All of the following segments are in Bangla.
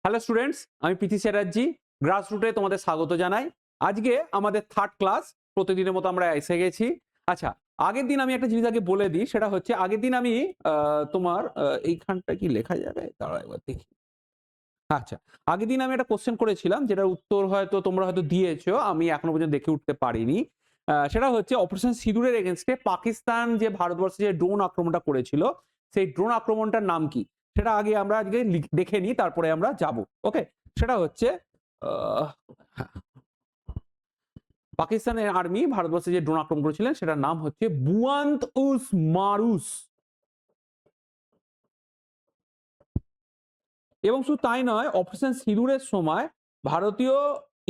হ্যালো স্টুডেন্টস, আমি প্রীতি চ্যাটার্জি গ্রাসরুটে তোমাদের স্বাগত জানাই। আজকে আমাদের থার্ড ক্লাস, প্রতিদিনের মতো আমরা এসে গেছি। আচ্ছা, আগের দিন আমি একটা জিনিস আগে বলে দিই, সেটা হচ্ছে আগের দিন আমি তোমার এইখানটা কি লেখা যাবে, দাঁড়াও একবার দেখি। আচ্ছা, আগের দিন আমি একটা কোশ্চেন করেছিলাম যেটার উত্তর হয়তো তোমরা হয়তো দিয়েছো, আমি এখনো পর্যন্ত দেখে উঠতে পারিনি। সেটা হচ্ছে অপারেশন সিঁদুরের এগেইনস্টে পাকিস্তান যে ভারতবর্ষে যে ড্রোন আক্রমণটা করেছিল, সেই ড্রোন আক্রমণটার নাম কি সেটা আগে আমরা আজকে দেখে নিই, তারপরে আমরা যাব। ওকে, সেটা হচ্ছে হ্যাঁ, পাকিস্তানের আর্মি ভারতবর্ষে যে ড্রোন আক্রমণ করেছিলেন সেটার নাম হচ্ছে বুয়ান্ত উস মারুস। এবং শুধু তাই নয়, অপারেশন সিঁদুরের সময় ভারতীয়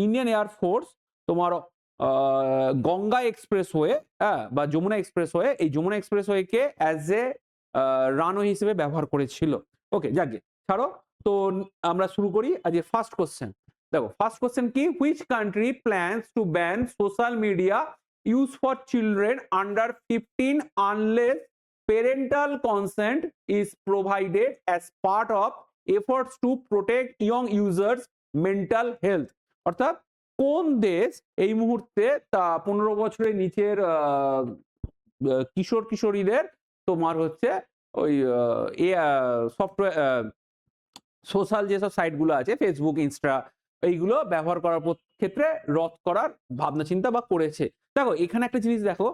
ইন্ডিয়ান এয়ারফোর্স তোমার গঙ্গা এক্সপ্রেসওয়ে, হ্যাঁ, বা যমুনা এক্সপ্রেসওয়ে, এই যমুনা এক্সপ্রেসওয়েকে অ্যাজ এ রানওয়ে হিসেবে ব্যবহার করেছিল। ওকে, যাকে ছাড়ো। তো আমরা শুরু করি আজকে ফার্স্ট কোশ্চেন। দেখো ফার্স্ট কোশ্চেন কি, which country plans to ban social media use for children under 15 unless parental consent is provided as part of efforts to protect young users mental health। অর্থাৎ কোন দেশ এই মুহূর্তে তা 15 বছরের নিচের কিশোর কিশোরীদের তোমার হচ্ছে ওই সফটওয়্যার সোশ্যাল যেসব সাইটগুলো আছে ফেসবুক, ইনস্টা, এইগুলো ব্যবহার করার ক্ষেত্রে রদ করার ভাবনা চিন্তা বা করেছে। দেখো এখানে একটা জিনিস দেখো,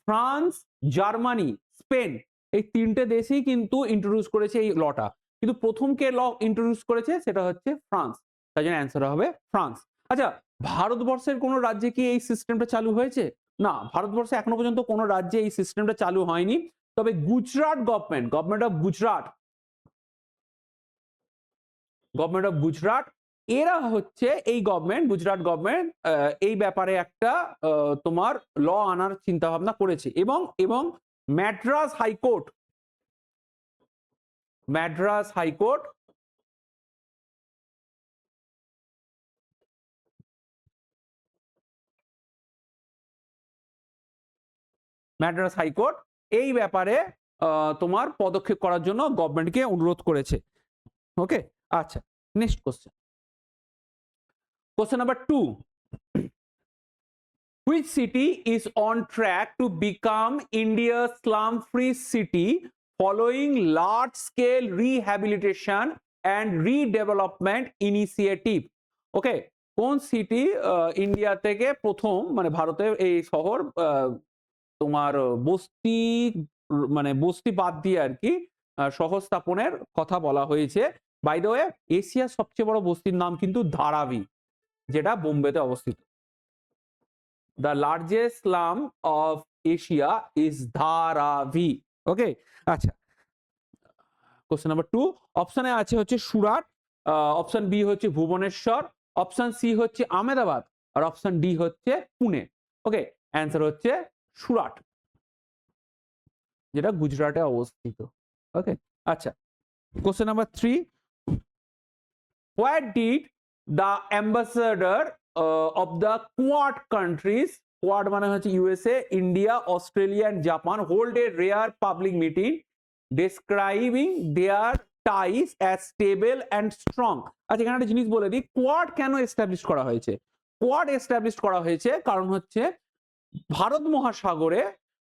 ফ্রান্স, জার্মানি, স্পেন, এই তিনটে দেশই কিন্তু ইন্ট্রোডিউস করেছে এই লটা, কিন্তু প্রথম কে ল ইন্ট্রোডিউস করেছে সেটা হচ্ছে ফ্রান্স, তাই জন্য অ্যান্সার হবে ফ্রান্স। আচ্ছা, ভারতবর্ষের কোনো রাজ্যে কি এই সিস্টেমটা চালু হয়েছে? না, ভারতবর্ষে এখনো পর্যন্ত কোনো রাজ্যে এই সিস্টেমটা চালু হয়নি। তবে গুজরাট গভর্নমেন্ট অফ গুজরাট, এরা হচ্ছে এই গভর্নমেন্ট, গুজরাট গভর্নমেন্ট এই ব্যাপারে একটা তোমার ল আনার চিন্তা ভাবনা করেছে। এবং এবং Madras high court, Madras high court Madras high court এই ব্যাপারে তোমার পদক্ষেপ করার জন্য গভর্নমেন্টকে অনুরোধ করেছে। ওকে, আচ্ছা, next question number 2, which city is on track to become India's slum-free city following large-scale rehabilitation and redevelopment initiative? ওকে, কোন সিটি ইন্ডিয়া থেকে প্রথম, মানে ভারতের এই শহর তোমার বস্তি, মানে বস্তি বাদ দিয়ে আর কি শহর স্থাপনের কথা বলা হয়েছে। বাই দ্য ওয়ে, এশিয়ার সবচেয়ে বড় বস্তির নাম কিন্তু ধারাবি, যেটা বোম্বেতে অবস্থিত। The largest slum of Asia is Dharavi. ওকে, আচ্ছা, কোশ্চেন নাম্বার 2, অপশনে আছে হচ্ছে সুরাট, অপশন বি হচ্ছে ভুবনেশ্বর, অপশন সি হচ্ছে আহমেদাবাদ, আর অপশন ডি হচ্ছে পুনে। ওকে, অ্যান্সার হচ্ছে সুরাট, যেটা গুজরাটে অবস্থিত। ওকে, আচ্ছা, question number 3, where did the ambassador of the Quad countries, Quad মানে হচ্ছে USA, India, Australia and Japan, hold a rare public meeting describing their ties as stable and strong. আচ্ছা, এখানে একটা জিনিস বলে দিই, কোয়াড কেন এস্টাবলিশ করা হয়েছে? কোয়াড এস্টাবলিশ করা হয়েছে কারণ হচ্ছে ভারত মহাসাগরে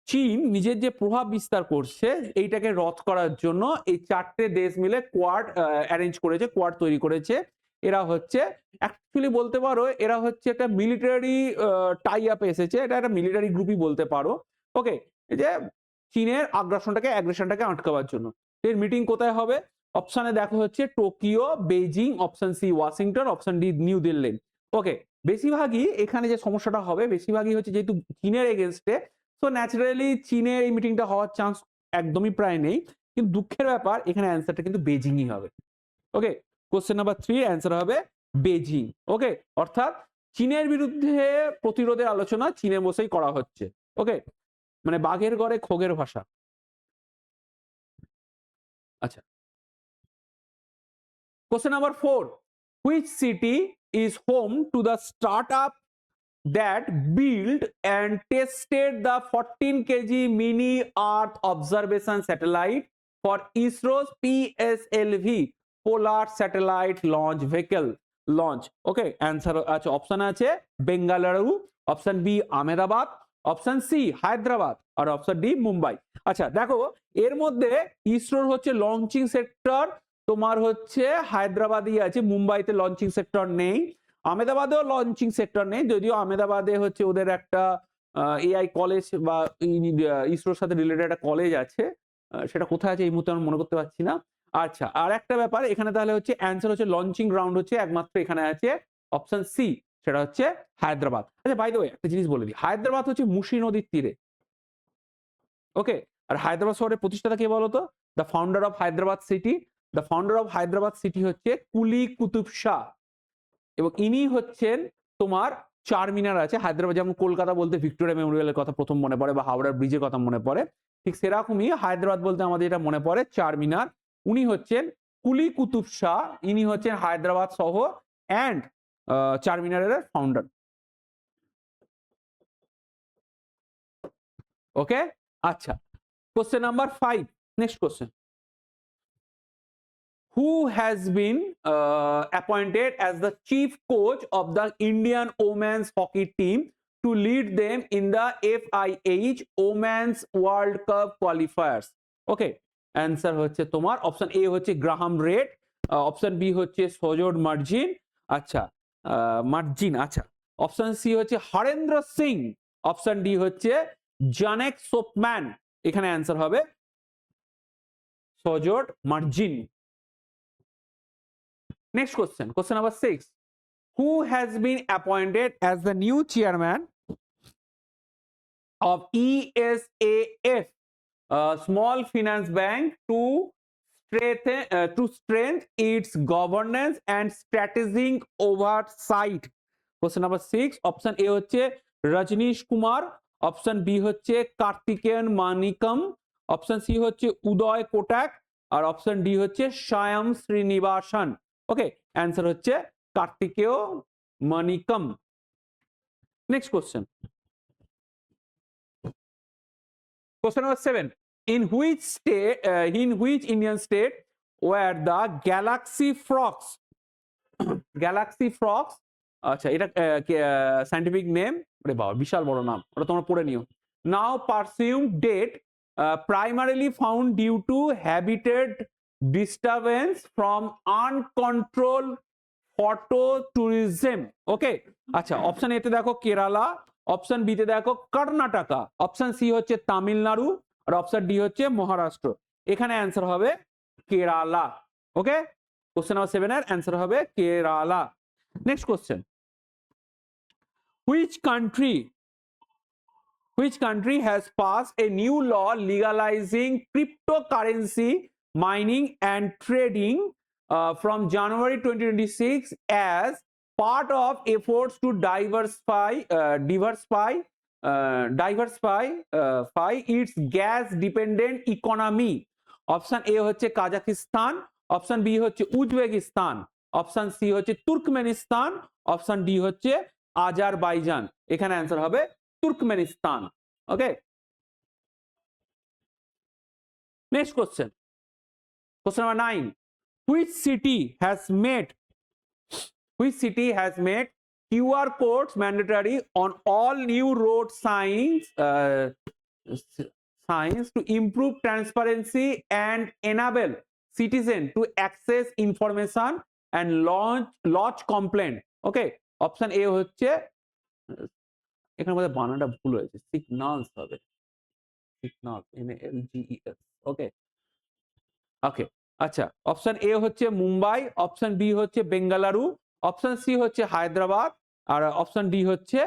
চীন নিজের যে প্রভাব বিস্তার করছে এইটাকে রদ করার জন্য এই চারটে দেশ মিলে কোয়াড অ্যারেঞ্জ করেছে, কোয়াড তৈরি করেছে। এরা হচ্ছে অ্যাকচুয়ালি বলতে পারো এরা হচ্ছে একটা মিলিটারি টাই আপ এসেছে, এটা একটা মিলিটারি গ্রুপই বলতে পারো। ওকে, এই যে চীনের অ্যাগ্রেশনটাকে আটকাবার জন্য। এর মিটিং কোথায় হবে? অপশনে দেখো হচ্ছে Tokyo, Beijing, option C Washington, option D New Delhi. Okay, বেশিরভাগই এখানে যে সমস্যাটা হবে বেশিরভাগই হচ্ছে যেহেতু চীনের এগেনস্টে, তো ন্যাচারালি চীনের এই মিটিংটা হওয়ার চান্স একদমই প্রায় নেই। কিন্তু দুঃখের ব্যাপার, এখানে অ্যান্সারটা কিন্তু বেজিংই হবে। ওকে, কোশ্চেন নাম্বার 3 অ্যান্সার হবে বেজিং। ওকে, অর্থাৎ চীনের বিরুদ্ধে প্রতিরোধের আলোচনা চীনে বসেই করা হচ্ছে। ওকে, মানে বাঘের ঘরে খোগের ভাষা। আচ্ছা, question number 4, which city is home to the startup that built and tested the 14 kg mini Earth observation satellite for ISRO's PSLV? Polar satellite launch vehicle launch. Okay, answer আছে অপশন আছে Bengaluru, option B Ahmedabad, option C Hyderabad আর অপশন ডি মুম্বাই। আচ্ছা দেখো, এর মধ্যে ইসরোর হচ্ছে লঞ্চিং সেক্টর তোমার হচ্ছে হায়দ্রাবাদই আছে, মুম্বাইতে লঞ্চিং সেক্টর নেই। আহমেদাবাদেও লঞ্চিং সেক্টর নেই, যদিও আহমেদাবাদে হচ্ছে ওদের একটা এআই কলেজ বা ইসরোর সাথে রিলেটেড একটা কলেজ আছে, সেটা কোথায় আছে এই মুহূর্তে আমি মনে করতে পারছি না। আচ্ছা, আর একটা ব্যাপার এখানে তাহলে হচ্ছে অ্যান্সার হচ্ছে লঞ্চিং গ্রাউন্ড হচ্ছে একমাত্র এখানে আছে অপশন সি, সেটা হচ্ছে হায়দ্রাবাদ। আচ্ছা বাই দ্য ওয়ে একটা জিনিস বলে দিই, হায়দ্রাবাদ হচ্ছে মুসি নদীর তীরে। ওকে, আর হায়দ্রাবাদ শহরের প্রতিষ্ঠাতা কে বলতো? The founder of Hyderabad city, the founder of Hyderabad city হচ্ছে কুলি কুতুব শাহ, এবং ইনি হচ্ছেন তোমার চারমিনার আছে হায়দ্রাবাদ, যেমন কলকাতা বলতে ভিক্টোরিয়া মেমোরিয়ালের কথা প্রথম মনে পড়ে বা হাওড়ার ব্রিজের কথা মনে পড়ে, ঠিক সেরকমই হায়দ্রাবাদ বলতে আমাদের এটা মনে পড়ে চারমিনার। উনি হচ্ছেন কুলি কুতুব শাহ, ইনি হচ্ছেন হায়দ্রাবাদ শহর অ্যান্ড চারমিনারের ফাউন্ডার। ওকে, আচ্ছা question number 5, next question. Who has been appointed as the chief coach of the Indian women's hockey team to lead them in the FIH Women's World Cup qualifiers? Okay, answer হচ্ছে তোমার অপশন এ হচ্ছে গ্রাহাম রেড, অপশন বি হচ্ছে সজোড মার্জিন, আচ্ছা মার্জিন, আচ্ছা অপশন সি হচ্ছে হরেন্দ্র সিং, অপশন ডি হচ্ছে জানেক সোপম্যান। এখানে অ্যান্সার হবে সজোড margin. Next question, question number 6. Who has been appointed as the new chairman of ESAF, Small Finance Bank, to strengthen its governance and strategic oversight? Question number 6. Option A হচ্ছে রজনীশ কুমার, অপশন বি হচ্ছে কার্তিকেয়ন মানিকম, অপশন সি হচ্ছে উদয় কোটাক আর অপশন ডি হচ্ছে শ্যাম শ্রীনিবাসন। ওকে, অ্যান্সার হচ্ছে Karthikeya Manickam. Next question, question number 7. In which Indian state were the Galaxy frogs, আচ্ছা এটা সায়েন্টিফিক নেম, আরে বাবা বিশাল বড় নাম, ওটা তোমরা পড়ে নিও। Now presumed dead, primarily found due to habitat disturbance from uncontrolled photo tourism. Okay, আচ্ছা অপশন এতে দেখো কেরালা, অপশন বি তে দেখো কর্ণাটকা, অপশন সি হচ্ছে তামিলনাড়ু আর অপশন ডি হচ্ছে মহারাষ্ট্র। এখানে অ্যান্সার হবে কেরালা। ওকে, কোশ্চেন নাম্বার 7 এর অ্যান্সার হবে Kerala. Next question, which country has passed a new law legalizing cryptocurrency mining and trading from January 2026 as part of efforts to diversify its gas dependent economy? Option A হচ্ছে কাজাকিস্তান, অপশন বি হচ্ছে উজবেকিস্তান, অপশন সি হচ্ছে তুর্কমেনিস্তান, অপশন ডি হচ্ছে আজারবাইজান। এখানে অ্যান্সার হবে Turkmenistan. Okay, next question, question number 9. Which city has made QR codes mandatory on all new road signs to improve transparency and enable citizens to access information and lodge complaint? Okay, option A হচ্ছে, এখানে মধ্যে বানানটা ভুল হয়েছে, সিগনালস হবে, সিগনাল NALGES। ওকে ওকে, আচ্ছা অপশন এ হচ্ছে মুম্বাই, অপশন বি হচ্ছে বেঙ্গালুরু, অপশন সি হচ্ছে হায়দ্রাবাদ আর অপশন ডি হচ্ছে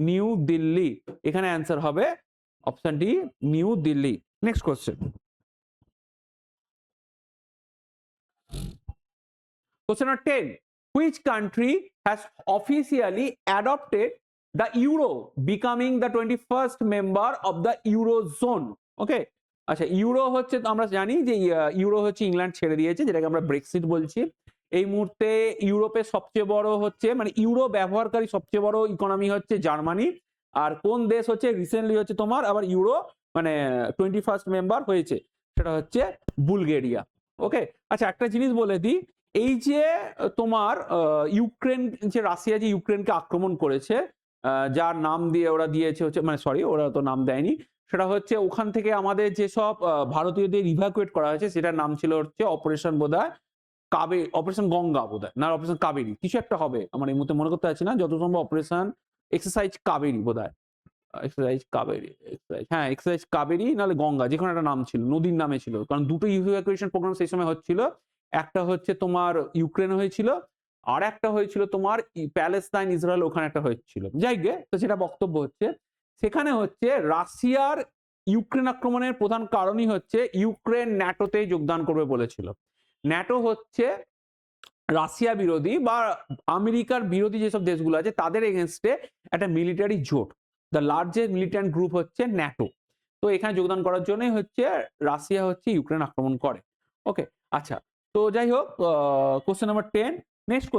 নিউ দিল্লি। এখানে অ্যান্সার হবে option D New Delhi. Next question, question number 10. Which country has officially adopted the euro, becoming the 21st member of the eurozone? Okay, আচ্ছা ইউরো হচ্ছে আমরা জানি যে ইউরো হচ্ছে ইংল্যান্ড ছেড়ে দিয়েছে, যেটাকে আমরা ব্রেক্সিট বলছি। এই মুহূর্তে ইউরোপের সবচেয়ে বড় হচ্ছে মানে ইউরো ব্যবহারকারী সবচেয়ে বড় ইকোনমি হচ্ছে জার্মানি, আর কোন দেশ হচ্ছে রিসেন্টলি হচ্ছে তোমার আবার ইউরো মানে 21st মেম্বার হয়েছে, সেটা হচ্ছে বুলগেরিয়া। ওকে, আচ্ছা একটা জিনিস বলে দিই, এই যে তোমার ইউক্রেন, যে রাশিয়া যে ইউক্রেনকে আক্রমণ করেছে, যার নাম দিয়ে ওরা দিয়েছে হচ্ছে, মানে সরি ওরা তো নাম দেয়নি, সেটা হচ্ছে ওখান থেকে আমাদের যেসব ভারতীয়দের ইভাকুয়েট করা হয়েছে সেটার নাম ছিল হচ্ছে অপারেশন বোধহয় কাবে, অপারেশন গঙ্গা বোধহয়, না অপারেশন কাবেরী, কিছু একটা হবে, আমার এই মুহূর্তে মনে করতে পারছি না, যত সম্ভব অপারেশন এক্সারসাইজ কাবেরী বোধহয়, এক্সারসাইজ কাবেরী, হ্যাঁ এক্সারসাইজ কাবেরী নাহলে গঙ্গা, যে কোনো একটা নাম ছিল, নদীর নামে ছিল, কারণ দুটো ইভাকুয়েশন প্রোগ্রাম সেই সময় হচ্ছিল। একটা হচ্ছে তোমার ইউক্রেন হয়েছিল, আর একটা হয়েছিল তোমার প্যালেস্তাইন ইসরায়েল, ওখানে একটা হয়েছিল। যাই গে, তো সেটা বক্তব্য হচ্ছে সেখানে হচ্ছে রাশিয়ার ইউক্রেন আক্রমণের প্রধান কারণই হচ্ছে ইউক্রেন ন্যাটোতে যোগদান করবে বলেছিল। ন্যাটো হচ্ছে রাশিয়া বিরোধী বা আমেরিকার বিরোধী যেসব দেশগুলো আছে তাদের এগেনস্টে একটা মিলিটারি জোট, দ্য লার্জেস্ট মিলিটেন্ট গ্রুপ হচ্ছে ন্যাটো। তো এখানে যোগদান করার জন্যই হচ্ছে রাশিয়া হচ্ছে ইউক্রেন আক্রমণ করে। ওকে, আচ্ছা, তো যাই হোক, কোশ্চেন নাম্বার 10, নেক্সট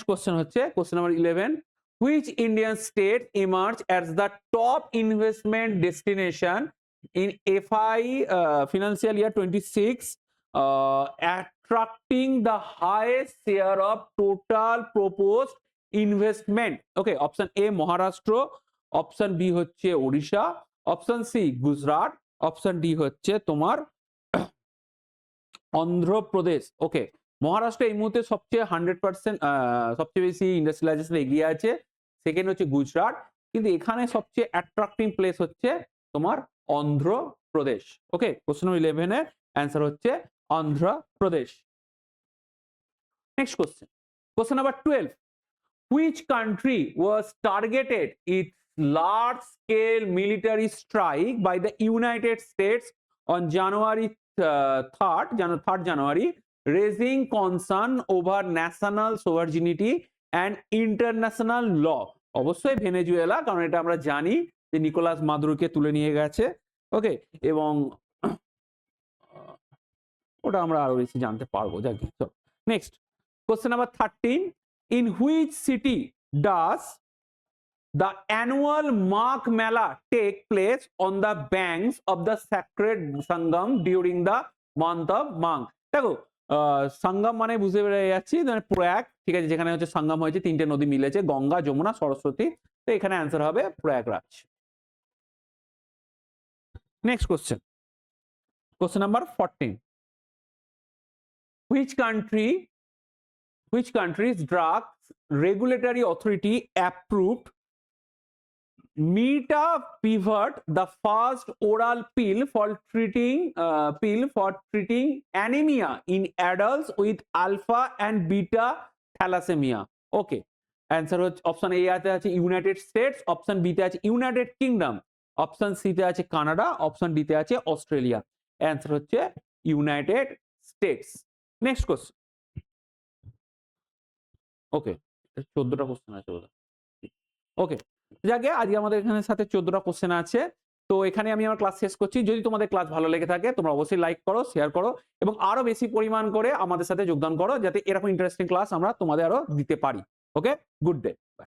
কোশ্চেন হচ্ছে question number 11, which Indian state emerge as the top investment destination in FI financial year 26, attracting the highest share of total proposed investment? Okay, option A Maharashtra, option B হচ্ছে Odisha, option C Gujarat, option D হচ্ছে তোমার অন্ধ্রপ্রদেশ। ওকে, মহারাষ্ট্র এই মুহূর্তে সবচেয়ে 100% সবচেয়ে বেশি ইন্ডাস্ট্রিয়ালাইজেশন এগিয়ে আছে, সেকেন্ড হচ্ছে গুজরাট, কিন্তু এখানে সবচেয়ে অ্যাট্রাক্টিং প্লেস হচ্ছে তোমার অন্ধ্রপ্রদেশ। ওকে, কোশ্চেন নম্বর 11 এর অ্যান্সার হচ্ছে Andhra Pradesh. Next question number 12, which country was targeted its large scale military strike by the United States on January 3rd January, raising concern over national sovereignty and international law? অবশ্যই ভেনেজুয়েলা, কারণ এটা আমরা জানি যে নিকোলাস মাদুরোকে তুলে নিয়ে গেছে। ওকে, এবং ওটা আমরা আরো বেশি জানতে পারবো। যাকে next question number 13, in which city does the annual Magh Mela take place on the banks of the sacred Sangam during the month of Magh? দেখো, সঙ্গম মানে বুঝতে পেরে যাচ্ছি মানে প্রয়াগ, ঠিক আছে, যেখানে হচ্ছে সঙ্গম হয়েছে, তিনটে নদী মিলেছে, গঙ্গা, যমুনা, সরস্বতী, তো এখানে অ্যান্সার হবে Prayagraj. Next question number 14, which country's drugs regulatory authority approved Mipavir, the first oral pill for treating anemia in adults with alpha and beta thalassemia? Okay, answer হচ্ছে অপশন এ আছে ইউনাইটেড স্টেটস, অপশন বি তে আছে ইউনাইটেড কিংডম, অপশন সি তে আছে কানাডা, অপশন ডি তে আছে অস্ট্রেলিয়া। অ্যান্সার হচ্ছে United States. Next question. Okay, 14টা কোশ্চেন আছে বোধহয়। ওকে, যাকে আজকে আমাদের এখানে সাথে 14টা কোশ্চেন আছে। তো এখানে আমি আমার ক্লাস শেষ করছি। যদি তোমাদের ক্লাস ভালো লেগে থাকে তোমরা অবশ্যই লাইক করো, শেয়ার করো এবং আরো বেশি পরিমাণ করে আমাদের সাথে যোগদান করো, যাতে এরকম ইন্টারেস্টিং ক্লাস আমরা তোমাদের আরো দিতে পারি। ওকে, গুড ডে।